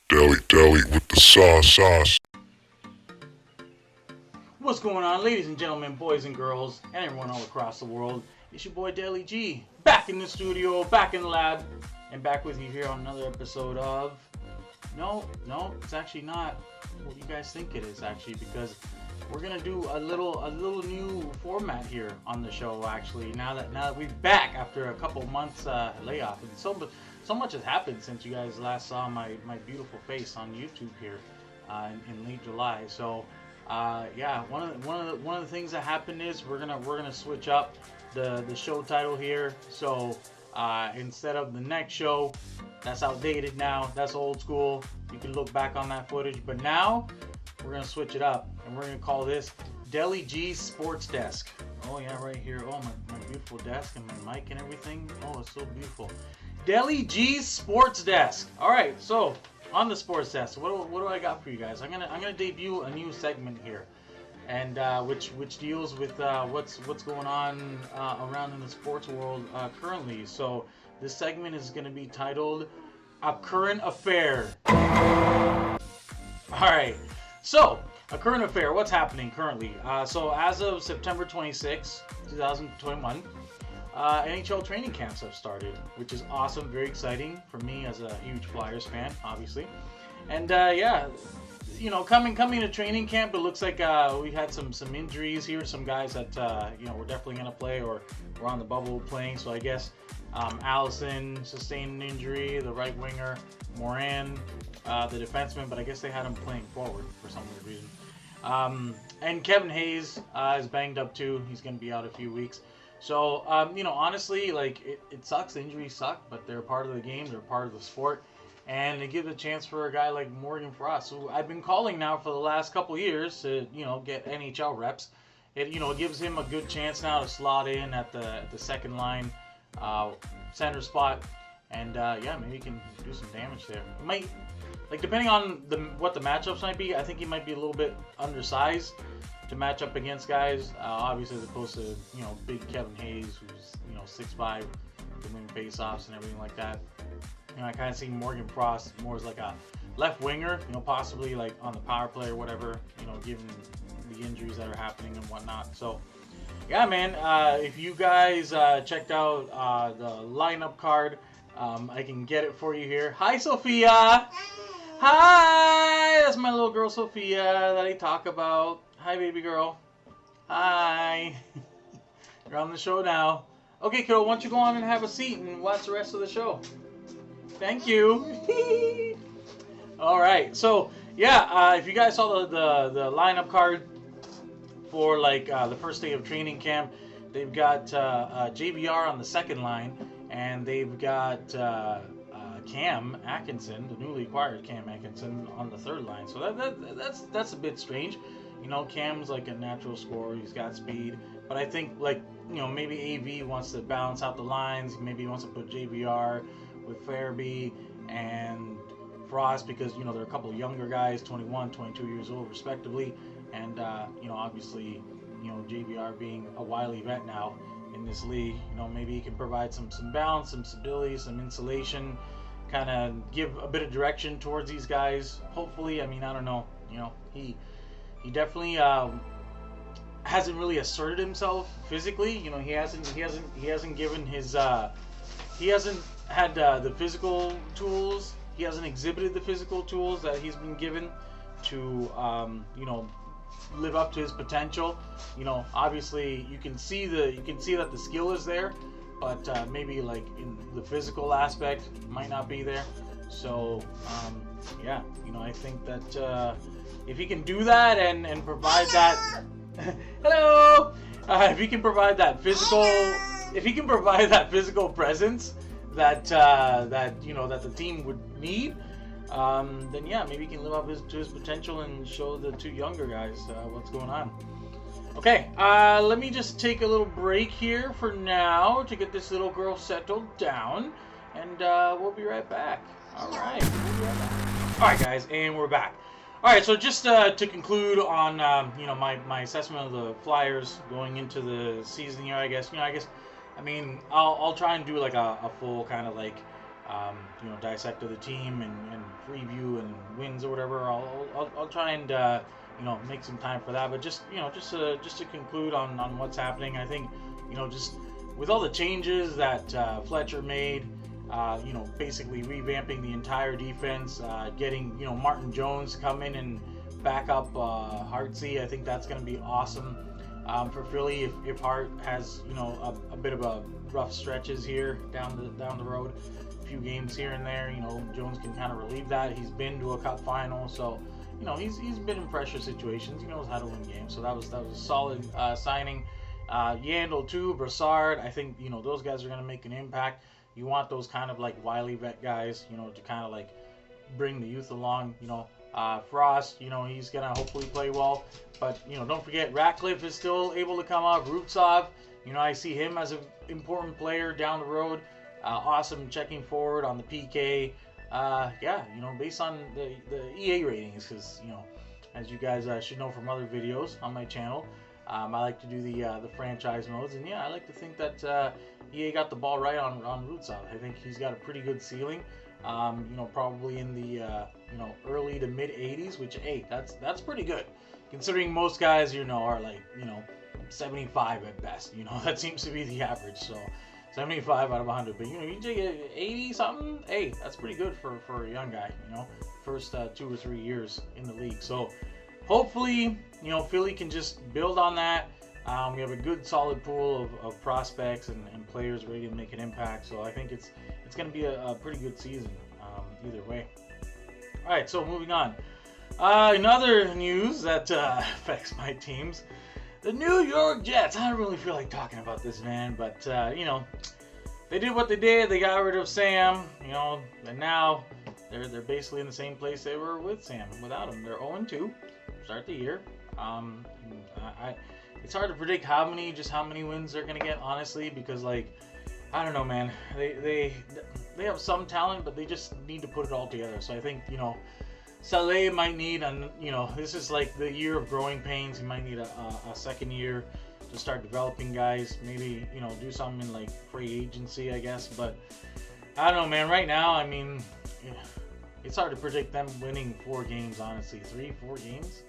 Deli with the sauce. What's going on, ladies and gentlemen, boys and girls, and everyone all across the world? It's your boy Deli G, back in the studio, back in the lab, and back with you here on another episode of... No, it's actually not what you guys think it is, actually, because we're gonna do a little new format here on the show. Actually, now that we're back after a couple months layoff, and so much has happened since you guys last saw my beautiful face on YouTube here in late July. So. Yeah, one of the things that happened is we're gonna switch up the show title here. So instead of the next show, that's outdated now. That's old school. You can look back on that footage. But now we're gonna switch it up and we're gonna call this Deli G's Sports Desk. Oh yeah, right here. Oh my beautiful desk and my mic and everything. Oh, it's so beautiful. Deli G's Sports Desk. All right, so. On the sports desk, what do I got for you guys? I'm gonna debut a new segment here, and which deals with what's going on around in the sports world currently. So this segment is gonna be titled "A Current Affair." All right, so a current affair. What's happening currently? So as of September 26, 2021. NHL training camps have started, which is awesome, very exciting for me as a huge Flyers fan, obviously. And yeah, you know, coming to training camp, it looks like we had some injuries here. Some guys that you know were definitely gonna play or were on the bubble playing. So I guess Allison sustained an injury, the right winger, Moran, the defenseman, but I guess they had him playing forward for some weird reason. And Kevin Hayes is banged up too. He's gonna be out a few weeks. So, you know, honestly, like, it sucks. The injuries suck, but they're part of the game. They're part of the sport. And it gives a chance for a guy like Morgan Frost, who I've been calling now for the last couple years to, you know, get NHL reps. It gives him a good chance now to slot in at the second line center spot. And, yeah, maybe he can do some damage there. It might, like, depending on what the matchups might be, I think he might be a little bit undersized to match up against guys, obviously as opposed to, you know, big Kevin Hayes, who's, you know, 6'5", can win face-offs and everything like that. You know, I kind of see Morgan Frost more as like a left winger, you know, possibly like on the power play or whatever, you know, given the injuries that are happening and whatnot. So, yeah, man, if you guys checked out the lineup card, I can get it for you here. Hi, Sophia! Hi! That's my little girl, Sophia, that I talk about. Hi, baby girl. Hi. You're on the show now. Okay, kiddo, why don't you go on and have a seat and watch the rest of the show? Thank you. All right. So, yeah, if you guys saw the lineup card for, like, the first day of training camp, they've got JBR on the second line, and they've got Cam Atkinson, the newly acquired Cam Atkinson, on the third line. So that's a bit strange. You know, Cam's like a natural scorer. He's got speed. But I think, like, you know, maybe AV wants to balance out the lines. Maybe he wants to put JVR with Farabee and Frost because, you know, they're a couple of younger guys, 21, 22 years old, respectively. And, you know, obviously, you know, JVR being a wily vet now in this league, you know, maybe he can provide some balance, some stability, some insulation, kind of give a bit of direction towards these guys. Hopefully, I mean, I don't know. You know, he definitely hasn't really asserted himself physically. You know, he hasn't given his he hasn't had the physical tools. He hasn't exhibited the physical tools that he's been given to you know, live up to his potential. You know, obviously you can see that the skill is there, but maybe like in the physical aspect might not be there. So yeah, you know, I think that if he can do that and provide that, hello, if he can provide that physical presence that you know that the team would need, then yeah, maybe he can live up to his potential and show the two younger guys what's going on. Okay, let me just take a little break here for now to get this little girl settled down, and we'll be right back. All right, we'll be right back. All right, guys, and we're back. All right, so just to conclude on you know, my assessment of the Flyers going into the season here, I guess, you know, I mean, I'll try and do like a full kind of like dissect the team and preview and wins or whatever. I'll try and make some time for that. But just to conclude on what's happening, I think just with all the changes that Fletcher made, basically revamping the entire defense, getting Martin Jones to come in and back up Hartsey. I think that's going to be awesome for Philly if Hart has a bit of a rough stretches here down the road, a few games here and there. Jones can kind of relieve that. He's been to a cup final, so he's been in pressure situations. He knows how to win games, so that was a solid signing. Yandel too, Brassard. I think those guys are going to make an impact. You want those kind of like wily vet guys, to kind of like bring the youth along. Frost, he's gonna hopefully play well, but don't forget Ratcliffe is still able to come up. Rutsov, I see him as an important player down the road. Awesome checking forward on the PK. Based on the EA ratings, because as you guys should know from other videos on my channel, I like to do the franchise modes, and I like to think that EA got the ball right on Rutsov. I think he's got a pretty good ceiling. Probably in the early to mid 80s, which that's pretty good, considering most guys are like 75 at best. That seems to be the average. So 75 out of 100, but you take 80 something. Hey, that's pretty good for a young guy. First 2 or 3 years in the league. So hopefully Philly can just build on that. We have a good solid pool of prospects and players ready to make an impact. So I think it's going to be a pretty good season either way. All right, so moving on. Another news that affects my teams. The New York Jets. I don't really feel like talking about this, man, but they did what they did. They got rid of Sam, and now they're basically in the same place they were with Sam without him. They're 0-2, start the year. It's hard to predict how many wins they're gonna get, honestly, because I don't know, man. They have some talent, but they just need to put it all together. So I think Saleh might need this is like the year of growing pains. He might need a second year to start developing guys. Maybe do something in like free agency, I guess. But I don't know, man. Right now, I mean, it's hard to predict them winning 4 games. Honestly, 3-4 games.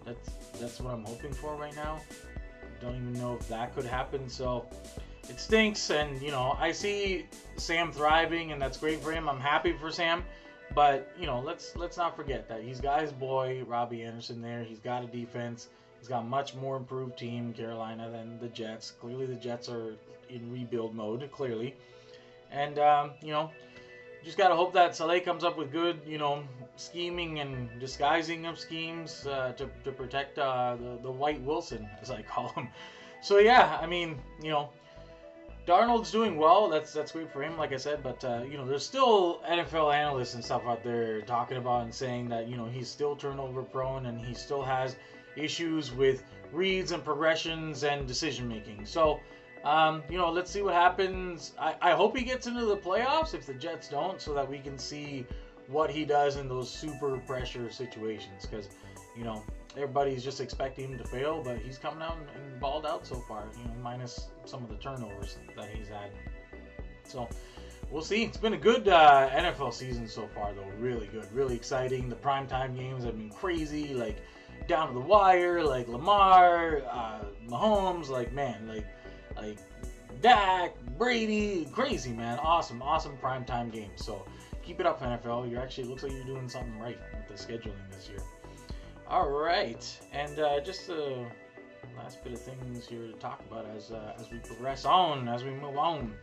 That's what I'm hoping for right now. Don't even know if that could happen. So it stinks, and I see Sam thriving, and that's great for him. I'm happy for Sam, but let's not forget that he's got his boy Robbie Anderson there. He's got a defense. He's got a much more improved team, Carolina, than the Jets. Clearly, the Jets are in rebuild mode. Clearly, and just gotta hope that Saleh comes up with good, scheming and disguising of schemes to protect the White Wilson, as I call him. So yeah, I mean, Darnold's doing well. That's great for him, like I said. But there's still NFL analysts and stuff out there talking about and saying that he's still turnover prone and he still has issues with reads and progressions and decision making. So. Let's see what happens. I hope he gets into the playoffs if the Jets don't, so that we can see what he does in those super pressure situations. Because, everybody's just expecting him to fail, but he's coming out and balled out so far, minus some of the turnovers that he's had. So, we'll see. It's been a good NFL season so far, though. Really good. Really exciting. The primetime games have been crazy, like down to the wire, like Lamar, Mahomes, like Dak, Brady, crazy, man. Awesome primetime games. So keep it up, NFL. Looks like you're doing something right with the scheduling this year. All right, and just the last bit of things here to talk about as we progress on, as we move on.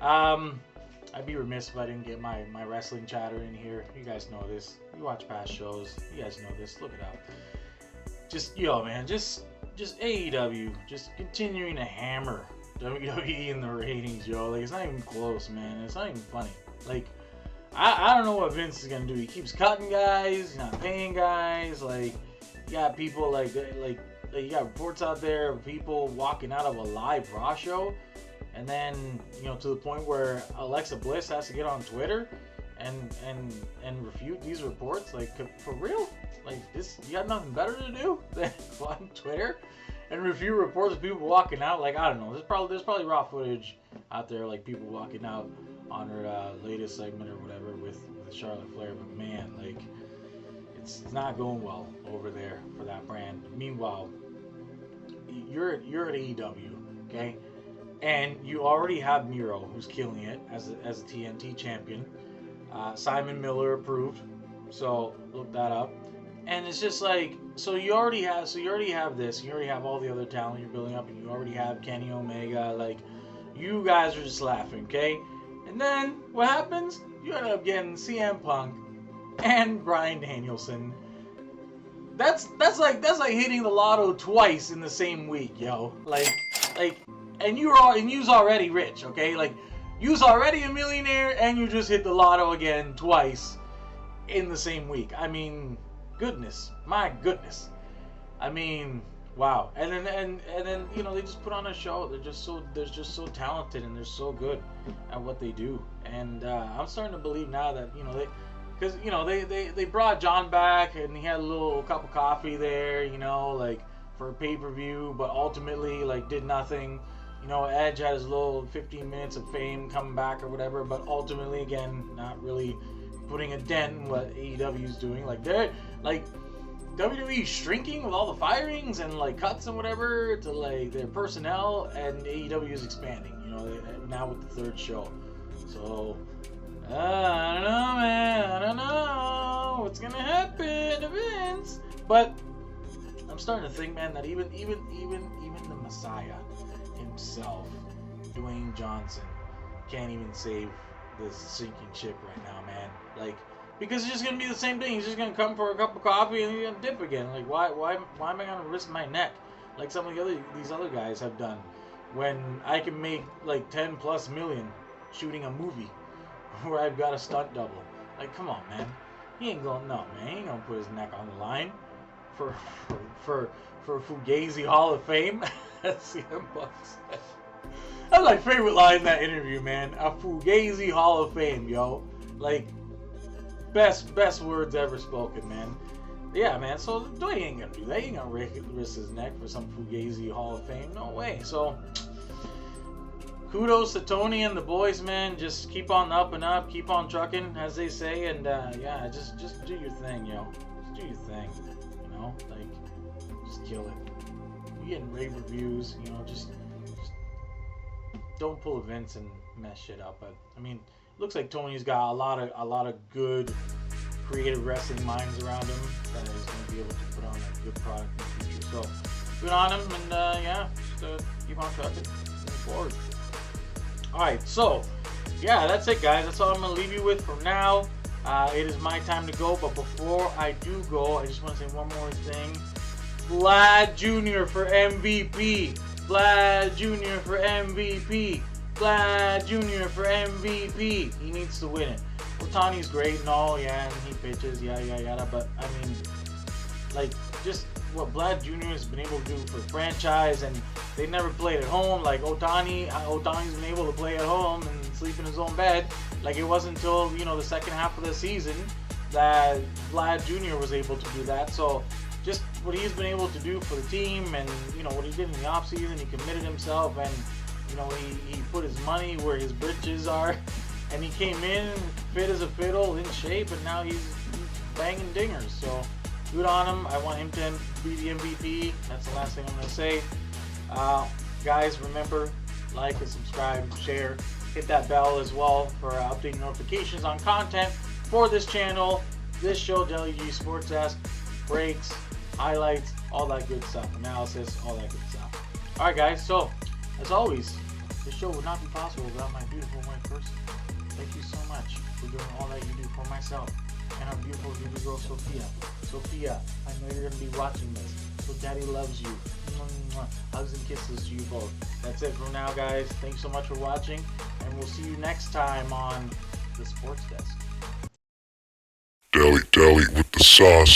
I'd be remiss if I didn't get my wrestling chatter in here. You guys know this. You watch past shows. You guys know this. Look it up. Just just AEW, just continuing to hammer WWE in the ratings, yo. It's not even close, man. It's not even funny. I don't know what Vince is gonna do. He keeps cutting guys, he's not paying guys. You got people you got reports out there of people walking out of a live Raw show, and then to the point where Alexa Bliss has to get on Twitter and refute these reports. For real? You got nothing better to do than go on Twitter And review reports of people walking out. Like, I don't know. There's probably raw footage out there, like people walking out on her latest segment or whatever with Charlotte Flair. But man, like, it's not going well over there for that brand. Meanwhile, you're at AEW, okay, and you already have Miro, who's killing it as a TNT champion. Simon Miller approved, so look that up. And it's just like, so you already have this, you already have all the other talent you're building up, and you already have Kenny Omega. Like, you guys are just laughing, okay? And then what happens? You end up getting CM Punk and Bryan Danielson. That's like hitting the lotto twice in the same week, yo. Like, and you's already rich, okay? Like, you's already a millionaire, and you just hit the lotto again twice in the same week. I mean, goodness, my goodness. I mean, wow. And then you know, they just put on a show. They're just so talented, and they're so good at what they do. And I'm starting to believe now that, you know, because you know, they brought John back, and he had a little cup of coffee there, you know, like for a pay-per-view, but ultimately like did nothing. You know, Edge had his little 15 minutes of fame coming back or whatever, but ultimately, again, not really putting a dent in what AEW is doing. Like, they're like, WWE shrinking with all the firings and like cuts and whatever to like their personnel, and AEW is expanding, you know, now with the third show. So I don't know, man. I don't know what's gonna happen to Vince. But I'm starting to think, man, that even the Messiah himself, Dwayne Johnson, can't even save this sinking ship right now, man. Like, because it's just gonna be the same thing. He's just gonna come for a cup of coffee and he's gonna dip again. Like, why am I gonna risk my neck like some of these other guys have done, when I can make like 10+ million shooting a movie where I've got a stunt double? Like, come on, man. He ain't gonna put his neck on the line for Fugazi Hall of Fame. CM Punk said. That's my favorite line in that interview, man. A Fugazi Hall of Fame, yo. Like, best words ever spoken, man. Yeah, man. So Dwayne ain't gonna do that. He ain't gonna risk his neck for some Fugazi Hall of Fame. No way. So kudos to Tony and the boys, man. Just keep on up and up, keep on trucking, as they say, and yeah, just do your thing, yo. Just do your thing, you know. Like, just kill it. You're getting rave reviews, you know. Just don't pull events and mess shit up. But I mean, it looks like Tony's got a lot of good creative wrestling minds around him that is going to be able to put on a good product in the future. So good on him, and yeah, just keep on trucking, move forward. All right, so yeah, that's it, guys. That's all I'm going to leave you with for now. It is my time to go, but before I do go, I just want to say one more thing. Vlad Jr. for MVP. Vlad Jr. for MVP. Vlad Jr. for MVP. He needs to win it. Otani's great and all, yeah, and he pitches, yada, but I mean, like, just what Vlad Jr. has been able to do for the franchise, and they never played at home. Like Otani's been able to play at home and sleep in his own bed. Like, it wasn't until, you know, the second half of the season that Vlad Jr. was able to do that. So just what he's been able to do for the team, and you know what he did in the offseason, he committed himself, and you know he put his money where his britches are, and he came in fit as a fiddle, in shape, and now he's banging dingers. So good on him. I want him to be the MVP. That's the last thing I'm going to say. Guys, remember, like and subscribe, share, hit that bell as well for updating notifications on content for this channel, this show, Deli G Sports Desk, breaks, highlights, all that good stuff, analysis, all that good stuff. Alright guys, so as always, this show would not be possible without my beautiful wife person. Thank you so much for doing all that you do for myself and our beautiful baby girl Sophia. Sophia, I know you're going to be watching this, so daddy loves you. Hugs and kisses to you both. That's it for now, guys. Thanks so much for watching, and we'll see you next time on the Sports Desk. Deli with the sauce.